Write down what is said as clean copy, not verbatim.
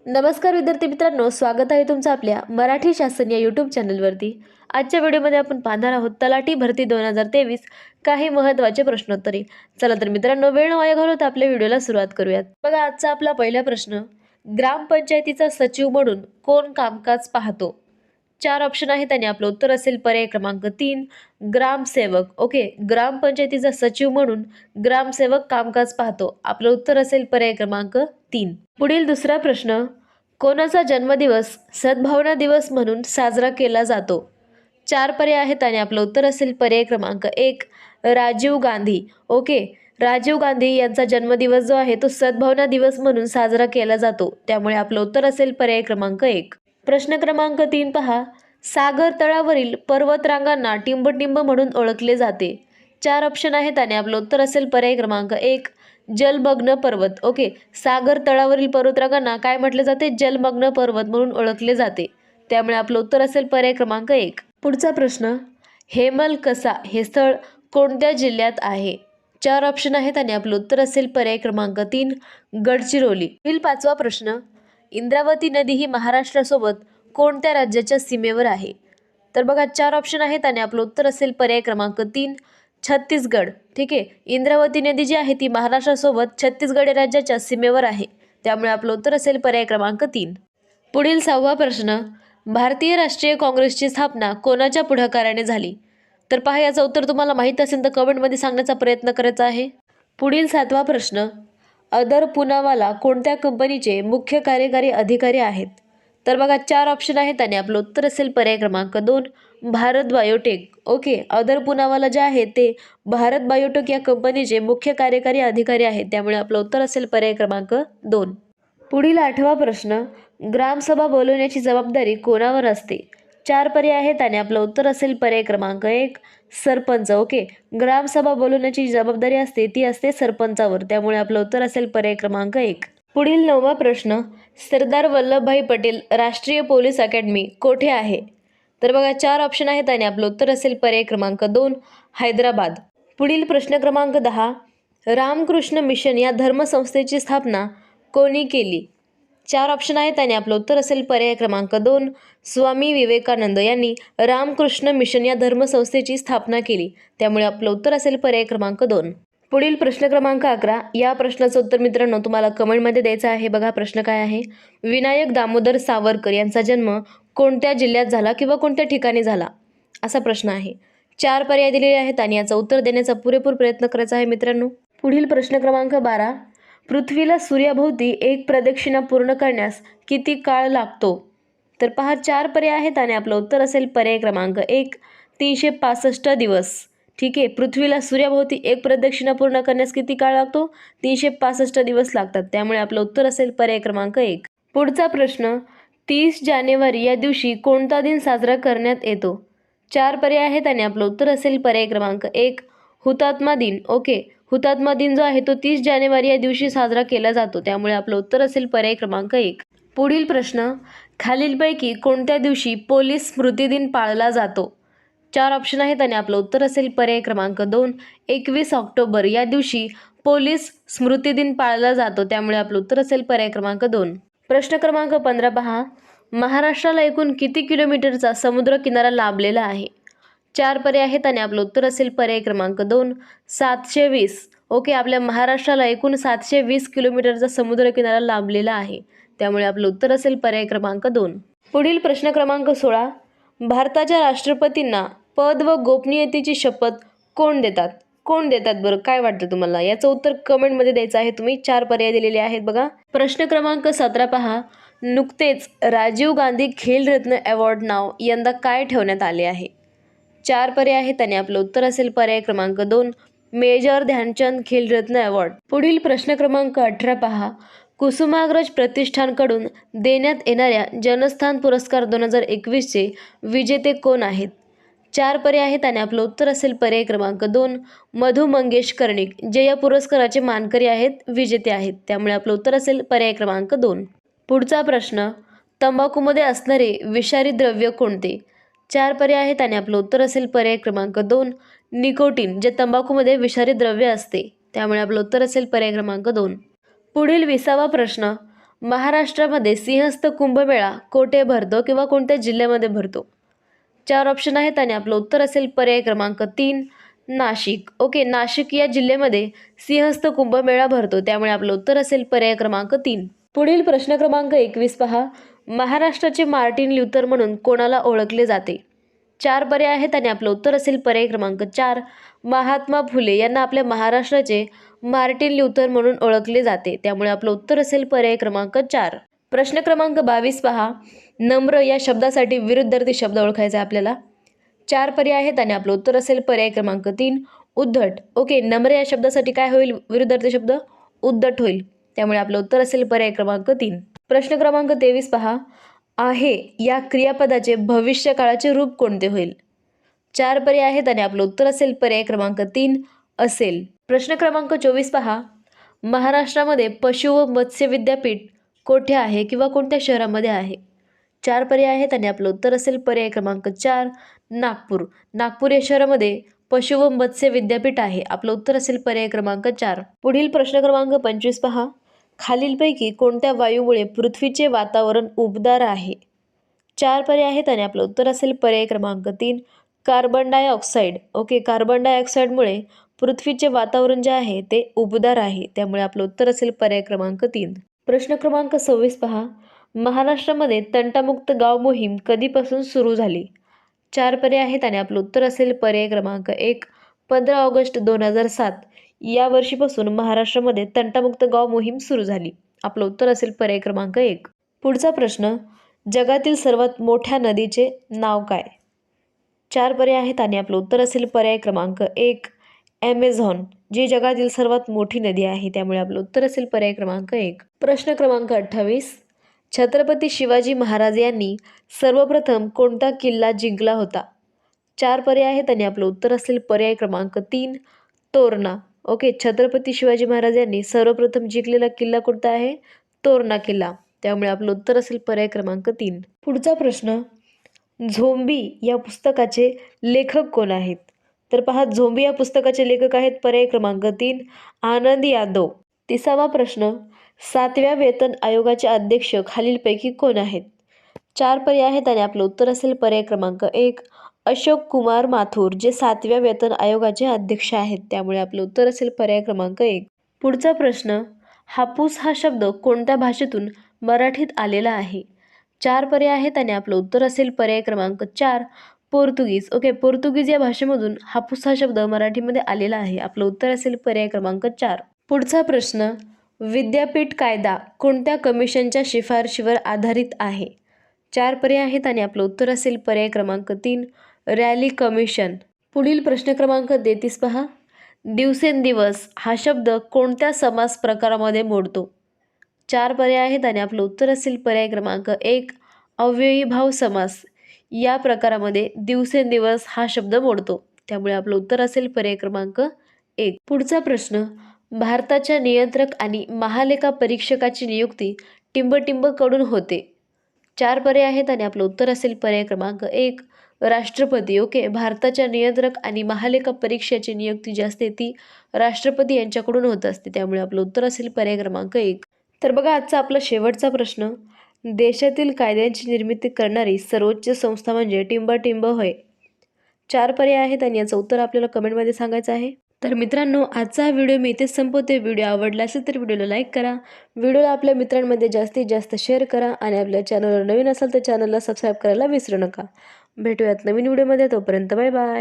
नमस्कार विद्यार्थी मित्रांनो, स्वागत आहे तुमचं आपल्या मराठी शासन या यूट्यूब चॅनलवरती। आजच्या व्हिडिओमध्ये आपण पाहणार आहोत तलाठी भरती 2023 काही महत्त्वाचे प्रश्नोत्तरे। चला तर मित्रांनो, वेळ न वाया घालवता आपल्या व्हिडिओला सुरुवात करूयात। बघा, आजचा आपला पहिला प्रश्न, ग्रामपंचायतीचा सचिव म्हणून कोण कामकाज पाहतो? 4 ऑप्शन आहेत आणि आपलं उत्तर असेल पर्याय क्रमांक 3 ग्रामसेवक। ओके, ग्रामपंचायतीचा सचिव म्हणून ग्रामसेवक कामकाज पाहतो। आपलं उत्तर असेल पर्याय क्रमांक 3। पुढील दुसरा प्रश्न, कोणाचा जन्मदिवस सद्भावना दिवस म्हणून साजरा केला जातो? 4 पर्याय आहेत आणि आपलं उत्तर असेल पर्याय क्रमांक 1 राजीव गांधी। ओके, राजीव गांधी यांचा जन्मदिवस जो आहे तो सद्भावना दिवस म्हणून साजरा केला जातो, त्यामुळे आपलं उत्तर असेल पर्याय क्रमांक 1। प्रश्न क्रमांक 3 पहा, सागर तळावरील पर्वतरांगांना टिंबटिंब म्हणून ओळखले जाते। 4 ऑप्शन आहेत आणि आपलं उत्तर असेल पर्याय क्रमांक 1 जलमग्न पर्वत। ओके, सागर तळावरील पर्वतरांगांना काय म्हटले जाते? जलमग्न पर्वत म्हणून ओळखले जाते, त्यामुळे आपलं उत्तर असेल पर्याय क्रमांक 1। पुढचा प्रश्न, हेमलकसा हे स्थळ कोणत्या जिल्ह्यात आहे? 4 ऑप्शन आहेत आणि आपलं उत्तर असेल पर्याय क्रमांक 3 गडचिरोली। पुढील 5वा प्रश्न, इंद्रावती नदी ही महाराष्ट्रासोबत कोणत्या राज्याच्या सीमेवर आहे? तर बघा, 4 ऑप्शन आहेत आणि आपलं उत्तर असेल पर्याय क्रमांक 3 छत्तीसगड। ठीक आहे, इंद्रावती नदी जी आहे ती महाराष्ट्रासोबत छत्तीसगड राज्याच्या सीमेवर आहे, त्यामुळे आपलं उत्तर असेल पर्याय क्रमांक 3। पुढील 6वा प्रश्न, भारतीय राष्ट्रीय काँग्रेसची स्थापना कोणाच्या पुढाकाराने झाली? तर पहा, याचं उत्तर तुम्हाला माहीत असेल तर कमेंटमध्ये सांगण्याचा प्रयत्न करायचा आहे। पुढील 7वा प्रश्न, अदर पुनावाला कोणत्या कंपनीचे मुख्य कार्यकारी अधिकारी आहेत? तर बघा, 4 ऑप्शन आहेत आणि आपलं उत्तर असेल पर्याय क्रमांक 2 भारत बायोटेक। ओके, अदर पुनावाला जे आहे ते भारत बायोटेक या कंपनीचे मुख्य कार्यकारी अधिकारी आहेत, त्यामुळे आपलं उत्तर असेल पर्याय क्रमांक 2। पुढील 8वा प्रश्न, ग्रामसभा बोलवण्याची जबाबदारी कोणावर असते? 4 पर्याय आहेत आणि आपलं उत्तर असेल पर्याय क्रमांक 1 सरपंच। ओके, ग्रामसभा बोलवण्याची जबाबदारी असते ती असते सरपंचावर, त्यामुळे आपलं उत्तर असेल पर्याय क्रमांक 1। पुढील 9वा प्रश्न, सरदार वल्लभभाई पटेल राष्ट्रीय पोलीस अकॅडमी कोठे आहे? तर बघा, 4 ऑप्शन आहेत आणि आपलं उत्तर असेल पर्याय क्रमांक 2 हैदराबाद। पुढील प्रश्न क्रमांक 10, रामकृष्ण मिशन या धर्मसंस्थेची स्थापना कोणी केली? 4 ऑप्शन आहेत आणि आपलं उत्तर असेल पर्याय क्रमांक 2 स्वामी विवेकानंद यांनी रामकृष्ण मिशन या धर्मसंस्थेची स्थापना केली, त्यामुळे आपलं उत्तर असेल पर्याय क्रमांक 2। पुढील प्रश्न क्रमांक 11, या प्रश्नाचं उत्तर मित्रांनो तुम्हाला कमेंटमध्ये द्यायचं आहे। बघा, प्रश्न काय आहे, विनायक दामोदर सावरकर यांचा जन्म कोणत्या जिल्ह्यात झाला किंवा कोणत्या ठिकाणी झाला, असा प्रश्न आहे। 4 पर्याय दिलेले आहेत आणि याचं उत्तर देण्याचा पुरेपूर प्रयत्न करायचा आहे मित्रांनो। पुढील प्रश्न क्रमांक 12, पृथ्वीला सूर्याभोवती एक प्रदक्षिणा पूर्ण करण्यास किती काळ लागतो? तर पहा, 4 पर्याय आहेत आणि आपलं उत्तर असेल पर्याय क्रमांक 1 365 दिवस। ठीक आहे, पृथ्वीला सूर्याभोवती एक प्रदक्षिणा पूर्ण करण्यास किती काळ लागतो? 365 दिवस लागतात, त्यामुळे आपलं उत्तर असेल पर्याय क्रमांक 1। पुढचा प्रश्न, 30 जानेवारी या दिवशी कोणता दिन साजरा करण्यात येतो? 4 पर्याय आहेत आणि आपलं उत्तर असेल पर्याय क्रमांक 1 हुतात्मा दिन। ओके, हुतात्मा दिन जो आहे तो 30 जानेवारी या दिवशी साजरा केला जातो, त्यामुळे आपलं उत्तर असेल पर्याय क्रमांक 1। पुढील प्रश्न, खालीलपैकी कोणत्या दिवशी पोलीस स्मृती दिन पाळला जातो? 4 ऑप्शन आहेत आणि आपलं उत्तर असेल पर्याय क्रमांक 2 21 ऑक्टोबर या दिवशी पोलीस स्मृती दिन पाळला जातो, त्यामुळे आपलं उत्तर असेल पर्याय क्रमांक 2। प्रश्न क्रमांक 15 पहा, महाराष्ट्राला एकूण किती किलोमीटरचा समुद्र किनारा लाभलेला आहे? 4 पर्याय आहेत आणि आपलं उत्तर असेल पर्याय क्रमांक 2 720। ओके, आपल्या महाराष्ट्राला एकूण 720 किलोमीटरचा समुद्र किनारा लाभलेला आहे, त्यामुळे आपलं उत्तर असेल पर्याय क्रमांक 2। पुढील प्रश्न क्रमांक 16, भारताच्या राष्ट्रपतींना पद व गोपनीयतेची शपथ कोण देतात? कोण देतात बरं, काय वाटतं तुम्हाला? याचं उत्तर कमेंटमध्ये द्यायचं आहे तुम्ही। 4 पर्याय दिलेले आहेत बघा। प्रश्न क्रमांक 17 पहा, नुकतेच राजीव गांधी खेलरत्न अवॉर्ड नाव यंदा काय ठेवण्यात आले आहे? 4 पर्याय आहेत आणि आपलं उत्तर असेल पर्याय क्रमांक 2 मेजर ध्यानचंद खेलरत्न अवॉर्ड। पुढील प्रश्न क्रमांक 18 पहा, कुसुमाग्रज प्रतिष्ठानकडून देण्यात येणाऱ्या जनस्थान पुरस्कार 2021चे विजेते कोण आहेत? 4 पर्याय आहेत आणि आपलं उत्तर असेल पर्याय क्रमांक 2 मधु मंगेश कर्णिक, जे या पुरस्काराचे मानकरी आहेत, विजेते आहेत, त्यामुळे आपलं उत्तर असेल पर्याय क्रमांक 2। पुढचा प्रश्न, तंबाखूमध्ये असणारे विषारी द्रव्य कोणते? 4 पर्याय आहेत आणि आपलं उत्तर असेल पर्याय क्रमांक 2 निकोटीन, जे तंबाखूमध्ये विषारी द्रव्य असते, त्यामुळे आपलं उत्तर असेल पर्याय क्रमांक 2। पुढील 20वा प्रश्न, महाराष्ट्रामध्ये सिंहस्थ कुंभमेळा कोठे भरतो किंवा कोणत्या जिल्ह्यामध्ये भरतो? 4 ऑप्शन आहेत आणि आपलं उत्तर असेल पर्याय क्रमांक 3 नाशिक. ओके, नाशिक या जिल्ह्यामध्ये सिंहस्थ कुंभमेळा भरतो, त्यामुळे आपलं उत्तर असेल पर्याय क्रमांक 3. पुढील प्रश्न क्रमांक 21 पहा. महाराष्ट्राचे मार्टिन ल्यूथर म्हणून कोणाला ओळखले जाते? 4 पर्याय आहेत आणि आपलं उत्तर असेल पर्याय क्रमांक 4 महात्मा फुले यांना आपल्या महाराष्ट्राचे मार्टिन ल्यूथर म्हणून ओळखले जाते, त्यामुळे आपलं उत्तर असेल पर्याय क्रमांक 4. प्रश्न क्रमांक 22 पहा. नम्र या शब्दासाठी विरुद्धार्थी शब्द ओळखायचा आहे आपल्याला. 4 पर्याय आहेत आणि आपलं उत्तर असेल पर्याय क्रमांक 3 उद्धट. ओके, नम्र या शब्दासाठी काय होईल? विरुद्धार्थी शब्द उद्धट होईल, त्यामुळे आपलं उत्तर असेल पर्याय क्रमांक 3. प्रश्न क्रमांक 23 पहा. आहे या क्रियापदाचे भविष्यकाळाचे रूप कोणते होईल? 4 पर्याय आहेत आणि आपलं उत्तर असेल पर्याय क्रमांक 3 असेल. प्रश्न क्रमांक 24 पहा. महाराष्ट्रामध्ये पशु व मत्स्य विद्यापीठ कोठे आहे किंवा कोणत्या शहरामध्ये आहे? 4 पर्याय आहेत आणि आपलं उत्तर असेल पर्याय क्रमांक 4 नागपूर. नागपूर या शहरामध्ये पशु व मत्स्य विद्यापीठ आहे. आपलं उत्तर असेल पर्याय क्रमांक 4. पुढील प्रश्न क्रमांक 25 पहा. खालीलपैकी कोणत्या वायूमुळे पृथ्वीचे वातावरण उबदार आहे? 4 पर्याय आहेत आणि आपलं उत्तर असेल पर्याय क्रमांक 3 कार्बन डायऑक्साईड. ओके, कार्बन डायऑक्साईडमुळे पृथ्वीचे वातावरण जे आहे ते उबदार आहे, त्यामुळे आपलं उत्तर असेल पर्याय क्रमांक 3. प्रश्न क्रमांक 26 पहा. महाराष्ट्रामध्ये तंटामुक्त गाव मोहीम कधीपासून सुरू झाली? 4 पर्याय आहेत आणि आपलं उत्तर असेल पर्याय क्रमांक 1 15 ऑगस्ट 2007 या वर्षीपासून महाराष्ट्रामध्ये तंटामुक्त गाव मोहीम सुरू झाली. आपलं उत्तर असेल पर्याय क्रमांक 1. पुढचा प्रश्न. जगातील सर्वात मोठ्या नदीचे नाव काय? 4 पर्याय आहेत आणि आपलं उत्तर असेल पर्याय क्रमांक 1 ॲमेझॉन, जी जगातील सर्वात मोठी नदी आहे, त्यामुळे आपलं उत्तर असेल पर्याय क्रमांक 1. प्रश्न क्रमांक 28. छत्रपती शिवाजी महाराज यांनी सर्वप्रथम कोणता किल्ला जिंकला होता? 4 पर्याय आहेत आणि आपलं उत्तर असेल पर्याय क्रमांक 3 तोरणा. ओके, छत्रपती शिवाजी महाराज यांनी सर्वप्रथम जिंकलेला किल्ला कोणता आहे? तोरणा किल्ला, त्यामुळे आपलं उत्तर असेल पर्याय क्रमांक 3. पुढचा प्रश्न. झोंबी या पुस्तकाचे लेखक कोण आहेत? तर पहा, झोंबी या पुस्तकाचे लेखक आहेत पर्याय क्रमांक 3 आनंद यादव. 30वा प्रश्न. 7व्या वेतन आयोगाचे अध्यक्ष खालीलपैकी कोण आहेत? 4 पर्याय आहेत आणि आपलं उत्तर असेल पर्याय क्रमांक 1 अशोक कुमार माथुर, जे 7व्या वेतन आयोगाचे अध्यक्ष आहेत, त्यामुळे आपलं उत्तर असेल पर्याय क्रमांक 1. पुढचा प्रश्न. हापूस हा शब्द कोणत्या भाषेतून मराठीत आलेला आहे? 4 पर्याय आहेत आणि आपलं उत्तर असेल पर्याय क्रमांक 4 पोर्तुगीज. ओके, पोर्तुगीज या भाषेमधून हापूस हा शब्द मराठीमध्ये आलेला आहे. आपलं उत्तर असेल पर्याय क्रमांक 4. पुढचा प्रश्न. विद्यापीठ कायदा कोणत्या कमिशनच्या शिफारशीवर आधारित आहे? 4 पर्याय आहेत आणि आपलं उत्तर असेल पर्याय क्रमांक 3 रॅली कमिशन. पुढील प्रश्न क्रमांक 33 पहा. दिवसेंदिवस हा शब्द कोणत्या समास प्रकारामध्ये मोडतो? 4 पर्याय आहेत आणि आपलं उत्तर असेल पर्याय क्रमांक 1 अव्ययीभाव समास. या प्रकारामध्ये दिवसेंदिवस हा शब्द मोडतो, त्यामुळे आपलं उत्तर असेल पर्याय क्रमांक 1. पुढचा प्रश्न. भारताच्या नियंत्रक आणि महालेखा परीक्षकाची नियुक्ती टिंबटिंबकडून होते. 4 पर्याय आहेत आणि आपलं उत्तर असेल पर्याय क्रमांक 1 राष्ट्रपती. ओके, भारताच्या नियंत्रक आणि महालेखा परीक्षाची नियुक्ती जी असते ती राष्ट्रपती यांच्याकडून होत असते, त्यामुळे आपलं उत्तर असेल पर्याय क्रमांक 1. तर बघा, आजचा आपला शेवटचा प्रश्न. देशातील कायद्यांची निर्मिती करणारी सर्वोच्च संस्था म्हणजे टिंबटिंब होय. 4 पर्याय आहेत आणि याचं उत्तर आपल्याला कमेंटमध्ये सांगायचं आहे. तर मित्रांनो, आजचा हा व्हिडिओ मी इथेच संपवते. व्हिडिओ आवडला असेल तर व्हिडिओला लाईक करा, व्हिडिओला आपल्या मित्रांमध्ये जास्तीत जास्त शेअर करा आणि आपल्या चॅनलवर नवीन असाल तर चॅनलला सबस्क्राईब करायला विसरू नका. भेटूयात नवीन व्हिडिओमध्ये, तोपर्यंत बाय बाय.